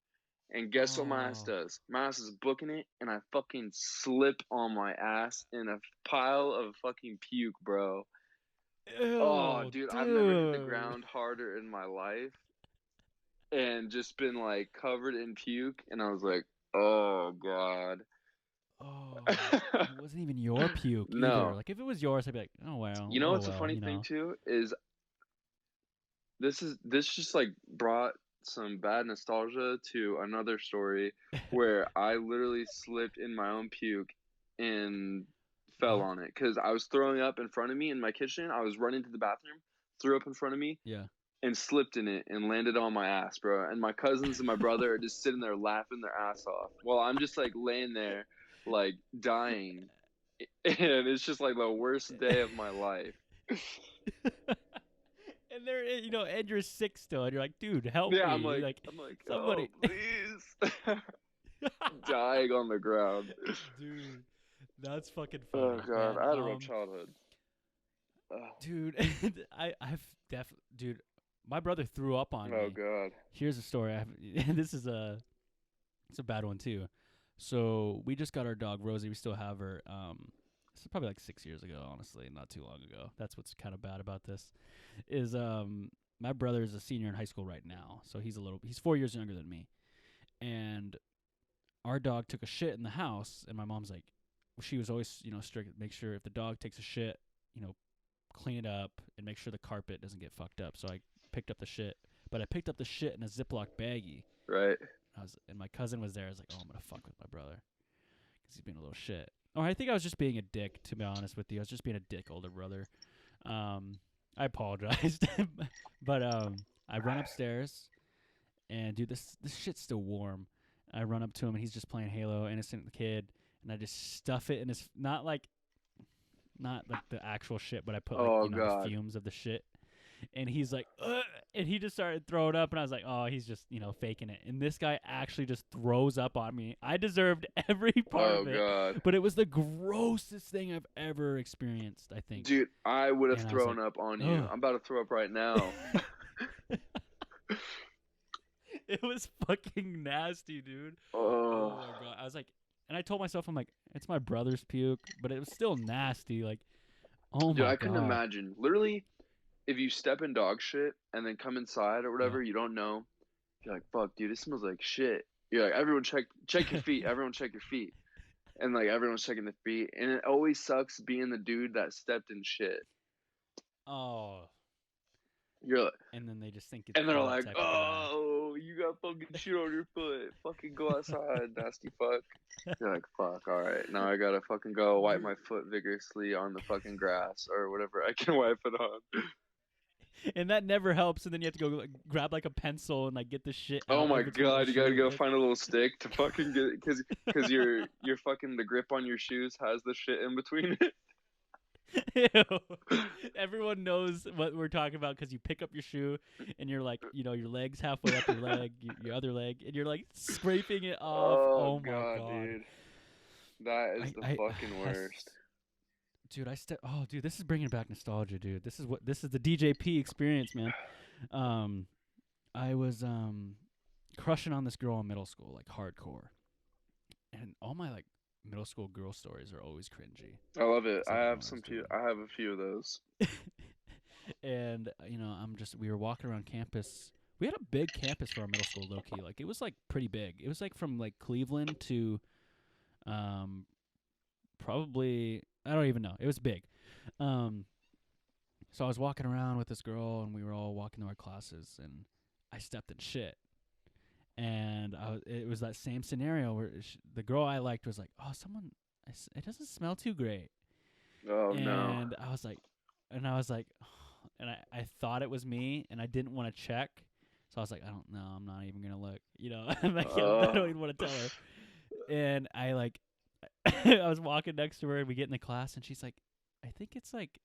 And guess what my ass does? My ass is booking it, and I fucking slip on my ass in a pile of fucking puke, bro. Ew, dude, I've never hit the ground harder in my life. And just been, like, covered in puke. And I was like, oh, God. Oh, it wasn't even your puke either. Like, if it was yours, I'd be like, oh, well. You know what's a funny thing, too? Is this just, like, brought some bad nostalgia to another story where I literally slipped in my own puke and fell on it because I was throwing up in front of me in my kitchen. I was running to the bathroom, threw up in front of me, and slipped in it and landed on my ass, bro. And my cousins and my brother are just sitting there laughing their ass off while I'm just like laying there, like dying, and it's just like the worst day of my life. And they're, and you're sick still, and you're like, dude, help me. I'm like, somebody, oh, please. Dying on the ground. Dude, that's fucking funny. Oh, God, I had a rough childhood. Dude, I've definitely, dude, my brother threw up on me. Oh, God. Here's a story. It's a bad one, too. So, we just got our dog, Rosie. We still have her. This is probably like 6 years ago, honestly, not too long ago. That's what's kind of bad about this. Is my brother is a senior in high school right now, so he's 4 years younger than me. And our dog took a shit in the house, and my mom's like, she was always, strict, make sure if the dog takes a shit, clean it up and make sure the carpet doesn't get fucked up. So I picked up the shit, but I picked up the shit in a Ziploc baggie. Right. And my cousin was there. I was like, oh, I'm gonna fuck with my brother because he's being a little shit. Or I think I was just being a dick, to be honest with you. I was just being a dick older brother. I apologized. But I run upstairs, and, dude, this shit's still warm. I run up to him, and he's just playing Halo, innocent kid, and I just stuff it in his not like the actual shit, but I put, like, the fumes of the shit. and he's like, ugh, and he just started throwing up, and I was like, oh, he's just faking it. And this guy actually just throws up on me. I deserved every part of it, God. but it was the grossest thing I've ever experienced, I think. Dude, I would have And I was thrown like, up on you. ugh. I'm about to throw up right now. It was fucking nasty, dude. Oh. Oh my god. I was like, and I told myself, I'm like, it's my brother's puke, but it was still nasty. Like, oh Dude, my I couldn't god. imagine. Literally, if you step in dog shit and then come inside or whatever, you don't know. You're like, fuck, dude, this smells like shit. You're like, everyone check your feet. Everyone check your feet. And like everyone's checking the feet. And it always sucks being the dude that stepped in shit. Oh. You're like, And then they just think it's and they're that like, type of guy. oh, you got fucking shit on your foot. Fucking go outside, nasty fuck. You're like, fuck, all right. Now I gotta fucking go wipe my foot vigorously on the fucking grass or whatever I can wipe it on. And that never helps. And then you have to go like, grab like a pencil and like get the shit out. Oh my in between god, the you gotta shoe. go find a little stick to fucking get it, cause your fucking the grip on your shoes has the shit in between it. Ew. Everyone knows what we're talking about because you pick up your shoe and you're like, your leg's halfway up your leg, your other leg, and you're like scraping it off. Oh my god, dude, that is the fucking worst. Dude, dude, this is bringing back nostalgia, dude. This is the DJP experience, man. I was crushing on this girl in middle school, like hardcore, and all my like middle school girl stories are always cringy. I love it. So I have a few of those. And we were walking around campus. We had a big campus for our middle school, low key. Like it was like pretty big. It was like from like Cleveland to, probably I don't even know. It was big. So I was walking around with this girl, and we were all walking to our classes, and I stepped in shit. And it was that same scenario where the girl I liked was like, "Oh, it doesn't smell too great." Oh no! And I was like, and I thought it was me, and I didn't want to check, so I was like, I don't know, I'm not even gonna look, I'm like, I don't even want to tell her. And I like, I was walking next to her, and we get in the class, and she's like, I think it's like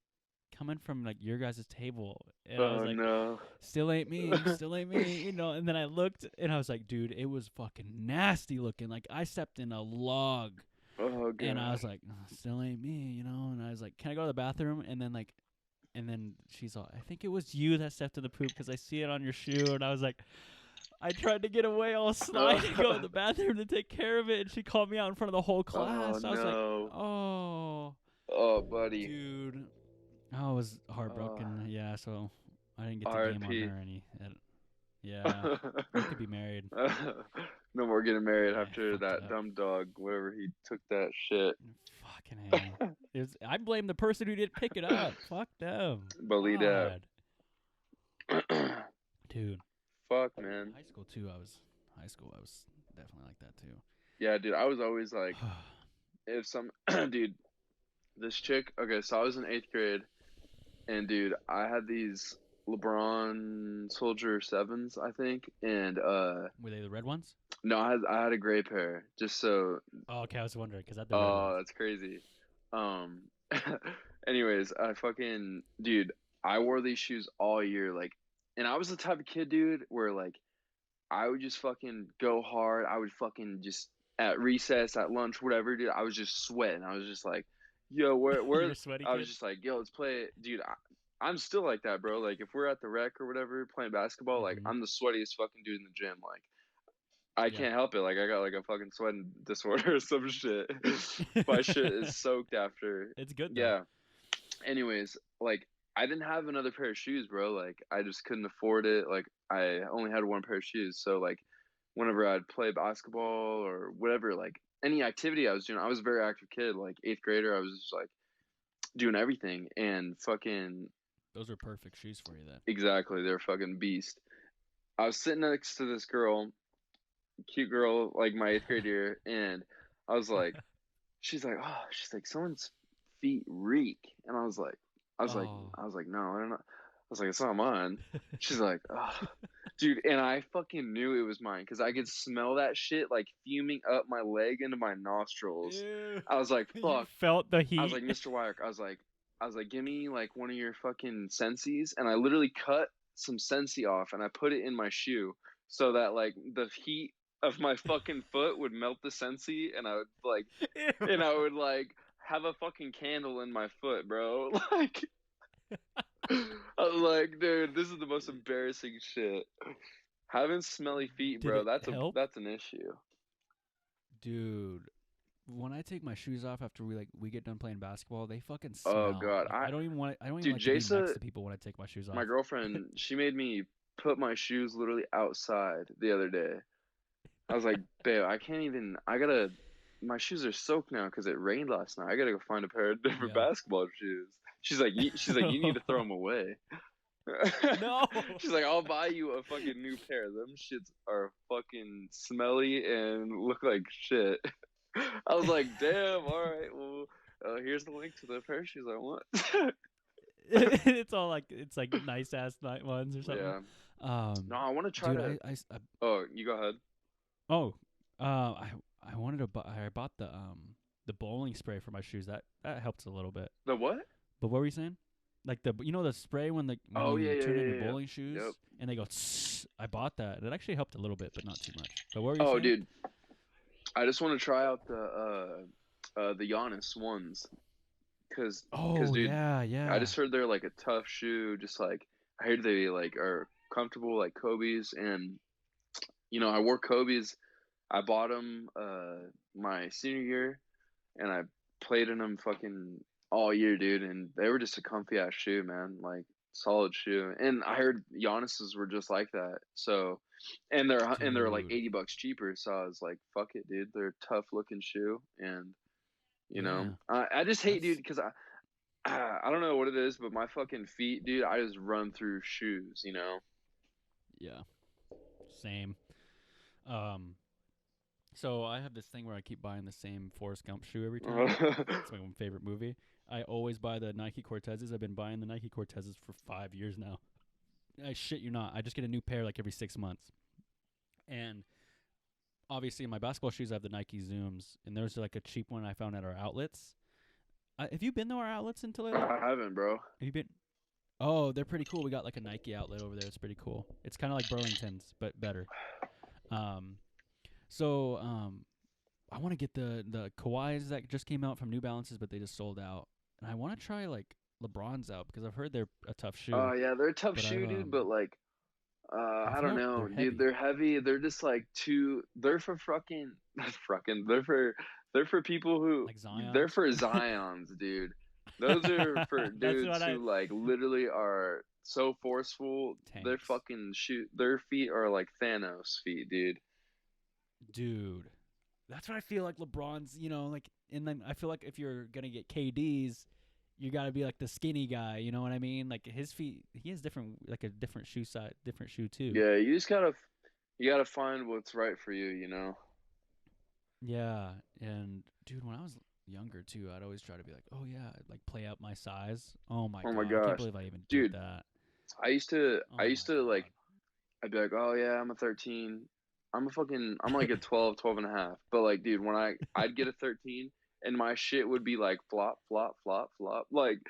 coming from like your guys' table. And I was like, no. still ain't me, and then I looked, and I was like, dude, it was fucking nasty looking. Like I stepped in a log. Oh, God. And I was like, still ain't me, and I was like, can I go to the bathroom? And then she's all, I think it was you that stepped in the poop because I see it on your shoe. And I was like, I tried to get away all snide and go to the bathroom to take care of it, and she called me out in front of the whole class. Oh, I was like, no. Oh, buddy. dude, I was heartbroken. Yeah, so I didn't get the R.I.P. game on her any. Yeah, we could be married. No more getting married I after fucked that up. dumb dog, whatever he took that shit. Fucking hell. I blame the person who didn't pick it up. Fuck them. Believe that. God. Dude. Fuck, man. High school too. I was definitely like that too. Yeah, dude, I was always like, if dude, this chick, okay, so I was in 8th grade, and dude, I had these LeBron Soldier 7s, I think, and Were they the red ones? no, I had a gray pair, just so. Oh, okay, I was wondering because I had the red ones. Oh, that's crazy. Anyways, dude, I wore these shoes all year, like, and I was the type of kid, dude, where like, I would just fucking go hard. I would fucking just at recess, at lunch, whatever, dude. I was just sweating. I was just like, yo, where? You're a sweaty I kid? was just like, yo, let's play it, dude. I'm still like that, bro. Like, if we're at the rec or whatever playing basketball, like, I'm the sweatiest fucking dude in the gym. Like, I can't help it. Like, I got like a fucking sweating disorder or some shit. My shit is soaked after. It's good though. Yeah. Anyways, like, I didn't have another pair of shoes, bro. Like, I just couldn't afford it. Like, I only had one pair of shoes. So, like, whenever I'd play basketball or whatever, like, any activity I was doing, I was a very active kid. Like, 8th grader, I was just, like, doing everything. And fucking... Those are perfect shoes for you then. Exactly. They're fucking beast. I was sitting next to this girl, cute girl, like, my 8th grade year, and I was like, she's like, someone's feet reek. And I was like, no, I don't know. I was like, it's not mine. She's like, oh, dude. And I fucking knew it was mine because I could smell that shit like fuming up my leg into my nostrils. Ew. I was like, fuck. You felt the heat. I was like, Mr. Wyrick. I was like, give me like one of your fucking Sensi's, and I literally cut some Sensi off and I put it in my shoe so that like the heat of my fucking foot would melt the Sensi, and I would like have a fucking candle in my foot, bro. Like, I was like, dude, this is the most embarrassing shit. Having smelly feet, Did bro, it help? that's an issue. Dude, when I take my shoes off after we get done playing basketball, they fucking Oh smell. god, Like, I don't even dude, like to be next Jasa, to people when I take my shoes off. my girlfriend, she made me put my shoes literally outside the other day. I was like, babe, my shoes are soaked now because it rained last night. I gotta go find a pair of different Yeah. basketball shoes. She's like, you need to throw them away. No. She's like, I'll buy you a fucking new pair. Them shits are fucking smelly and look like shit. I was like, damn, all right, well, here's the link to the pair of shoes I want. It's like nice ass night ones or something. Yeah. No, I want to try dude, to. Oh, you go ahead. I wanted to buy. I bought the bowling spray for my shoes. That helps a little bit. The what? But what were you saying? Like the spray when you turn in your bowling shoes and they go. Tss, I bought that. It actually helped a little bit, but not too much. But what were you saying? Dude, I just want to try out the Giannis ones, cause dude, yeah. I just heard they're like a tough shoe. Just like I heard they like are comfortable like Kobe's, and I wore Kobe's. I bought them my senior year, and I played in them fucking all year, dude. And they were just a comfy ass shoe, man. Like solid shoe. And I heard Giannis's were just like that. So, and they're like Dude. $80 cheaper. So I was like, fuck it, dude. They're a tough looking shoe, and I just hate, dude, because I don't know what it is, but my fucking feet, dude, I just run through shoes, Yeah. Same. So I have this thing where I keep buying the same Forrest Gump shoe every time. It's my one favorite movie. I always buy the Nike Cortezes. I've been buying the Nike Cortezes for 5 years now. I shit you not. I just get a new pair like every 6 months. And obviously in my basketball shoes I have the Nike Zooms, and there's like a cheap one I found at our outlets. Have you been to our outlets in Toledo? I haven't, bro. Have you been? Oh, they're pretty cool. We got like a Nike outlet over there. It's pretty cool. It's kind of like Burlington's, but better. So I want to get the Kawhis that just came out from New Balances, but they just sold out. And I want to try like LeBron's out because I've heard they're a tough shoe. Oh yeah, they're a tough shoe, dude. But like, I don't know, dude. They're heavy. They're just like They're for fucking, They're for people who. Like Zion. They're for Zions, dude. Those are for dudes who like literally are so forceful. Tanks. Their fucking Their feet are like Thanos feet, dude. Dude, that's what I feel like LeBron's, like, and then I feel like if you're going to get KD's, you got to be like the skinny guy, you know what I mean? Like his feet, he has a different shoe size, different shoe too. Yeah, you got to find what's right for you, Yeah, and dude, when I was younger too, I'd always try to be like, oh yeah, like play out my size. Oh my god, gosh. I can't believe I even did that. I used to like, I'd be like, oh yeah, I'm a 13. I'm like a 12 and a half. But like, dude, when I'd get a 13 and my shit would be like flop, flop, flop, flop. Like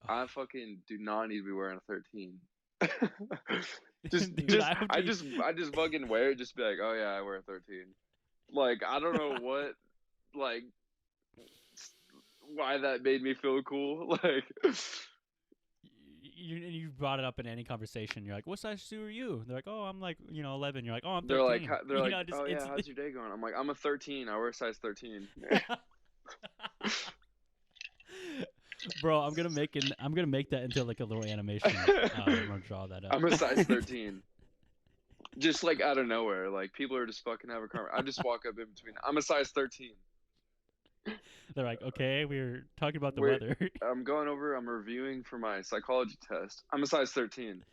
I fucking do not need to be wearing a 13. Dude, I just fucking wear it, just be like, oh yeah, I wear a 13. Like, I don't know what, like, why that made me feel cool. Like, you brought it up in any conversation. You're like, what size shoe are you? They're like, oh, I'm like, 11. You're like, oh, I'm 13. They're like, oh yeah, how's your day going? I'm like, I'm a 13. I wear a size 13. Bro, I'm gonna make that into like a little animation. I'm gonna draw that up. I'm a size 13. Just like out of nowhere, like people are just fucking having a conversation. I just walk up in between. I'm a size 13. They're like, okay, we're talking about the weather. I'm reviewing for my psychology test. I'm a size 13.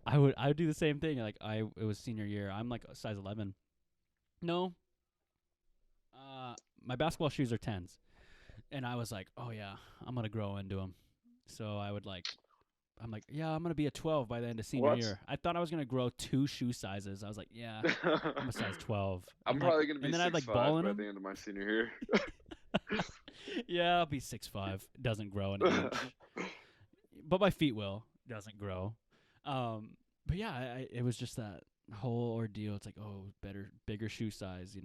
I would do the same thing. Like it was senior year. I'm like a size 11. No. My basketball shoes are 10s. And I was like, oh yeah, I'm going to grow into them. So I'm like, yeah, I'm going to be a 12 by the end of senior year. I thought I was going to grow 2 shoe sizes. I was like, yeah, I'm a size 12. I'm probably going to be 6'5" like by the end of my senior year. Yeah, I'll be 6'5". Doesn't grow an inch, but my feet will. Doesn't grow. But yeah, it was just that whole ordeal. It's like, oh, bigger shoe size.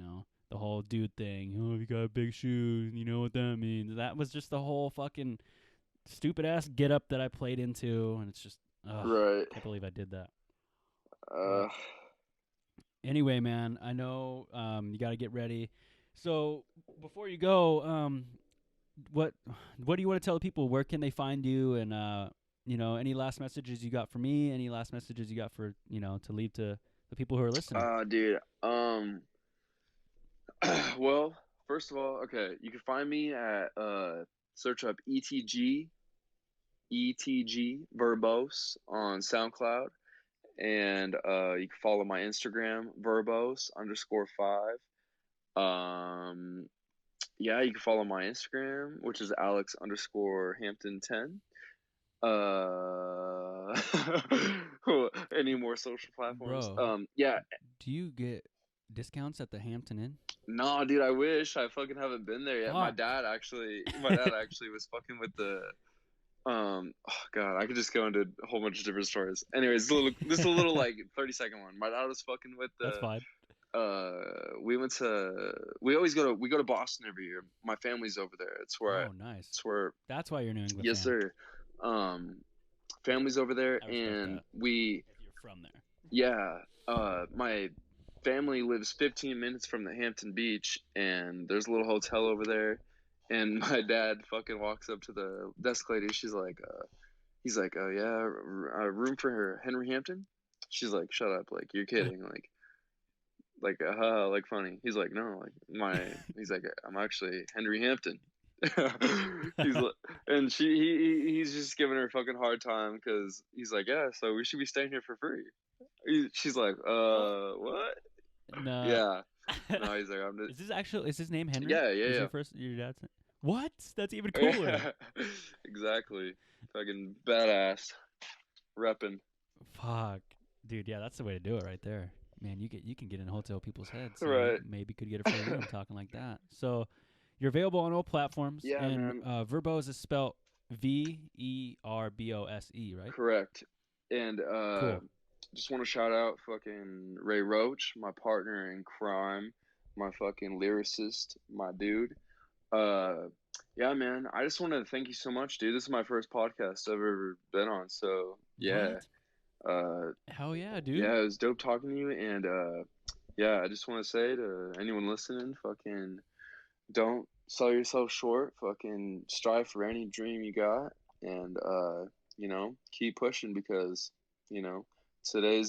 The whole dude thing. Oh, you got big shoes. You know what that means? That was just the whole fucking stupid ass get up that I played into, and it's just, Right. can't believe I did that. Uh, Anyway, man, I know you got to get ready. So before you go, what do you want to tell the people? Where can they find you? And any last messages you got for me? Any last messages you got for to leave to the people who are listening? dude. Well, first of all, okay, you can find me at search up ETG Verbose on SoundCloud, and you can follow my Instagram verbose_5. Yeah, you can follow my Instagram, which is Alex_Hampton10. Any more social platforms? Bro, Yeah. do you get discounts at the Hampton Inn? No, dude, I wish. I fucking haven't been there yet. My Fuck. dad actually was fucking with the oh god, I could just go into a whole bunch of different stories. Anyways, this is a little like 30-second one. My dad was fucking with the That's fine. we always go to Boston every year. My family's over there. It's where Nice. it's where That's why you're New England. yes, fan. sir. Family's over there, I respect and that. we If you're from there. yeah, my family lives 15 minutes from the Hampton Beach, and there's a little hotel over there. And my dad fucking walks up to the desk lady. He's like, oh yeah, room for Henry Hampton. She's like, shut up, like you're kidding, like funny. He's like, no, he's like, I'm actually Henry Hampton. And he's just giving her a fucking hard time because he's like, yeah, so we should be staying here for free. She's like, what? No. Yeah. No, he's like, I'm just. Is his name Henry? Yeah. Your dad's name? What? That's even cooler. Exactly. Fucking badass. Reppin'. Fuck, dude. Yeah, that's the way to do it right there. Man, you can get in hotel people's heads. Right. Maybe could get a free room talking like that. So you're available on all platforms. Yeah, and man. Verbose is spelled VERBOSE, right? Correct. And Cool. just want to shout out fucking Ray Roach, my partner in crime, my fucking lyricist, my dude. Yeah, man. I just want to thank you so much, dude. This is my first podcast I've ever been on, so yeah. What? Hell yeah, dude. Yeah, it was dope talking to you, and yeah, I just want to say to anyone listening, fucking don't sell yourself short. Fucking strive for any dream you got, and keep pushing because today,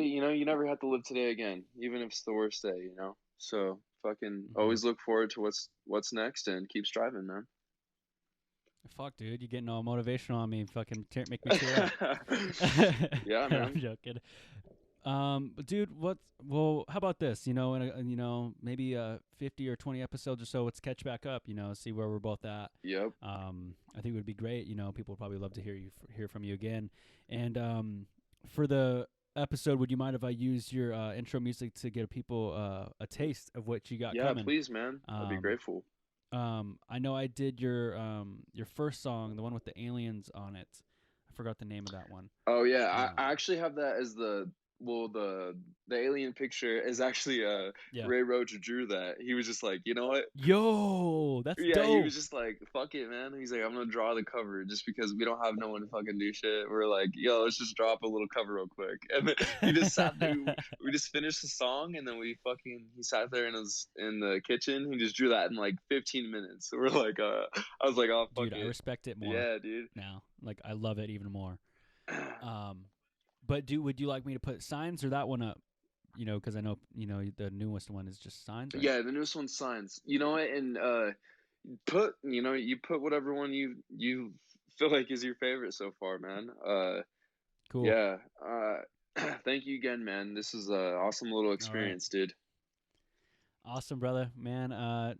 you never have to live today again, even if it's the worst day, So fucking always look forward to what's next and keep striving, man. Fuck, dude, you getting all motivational on me? Fucking make me tear up. Yeah, man. I'm joking. But dude, how about this? Maybe 50 or 20 episodes or so. Let's catch back up. See where we're both at. Yep. I think it would be great. People would probably love to hear from you again. And for the episode, would you mind if I use your intro music to give people a taste of what you got coming? Yeah, please, man. I'd be grateful. I know I did your first song, the one with the aliens on it. I forgot the name of that one. Oh yeah, I actually have that as the alien picture is actually Ray Roach drew that. He was just like, you know what? Yo, that's yeah, dope. He was just like, fuck it, man. He's like, I'm gonna draw the cover just because we don't have no one to fucking do shit. We're like, yo, let's just drop a little cover real quick. And then he just sat there. We just finished the song, and then he sat there in the kitchen. He just drew that in like 15 minutes. So we're like, I was like, oh fuck dude, it. I respect it more. Yeah, dude. Now, like, I love it even more. But would you like me to put signs or that one up? Because I know the newest one is just signs. Right? Yeah, the newest one's signs. You know what? And you put whatever one you feel like is your favorite so far, man. Cool. Yeah. Thank you again, man. This is an awesome little experience, dude. Awesome, brother, man.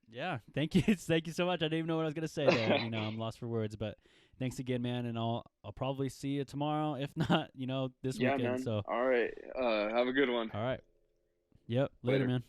Yeah, thank you. Thank you so much. I didn't even know what I was gonna say there. I'm lost for words, but thanks again, man. And I'll probably see you tomorrow, if not, this weekend. Man. So all right. Have a good one. All right. Yep. Later, man.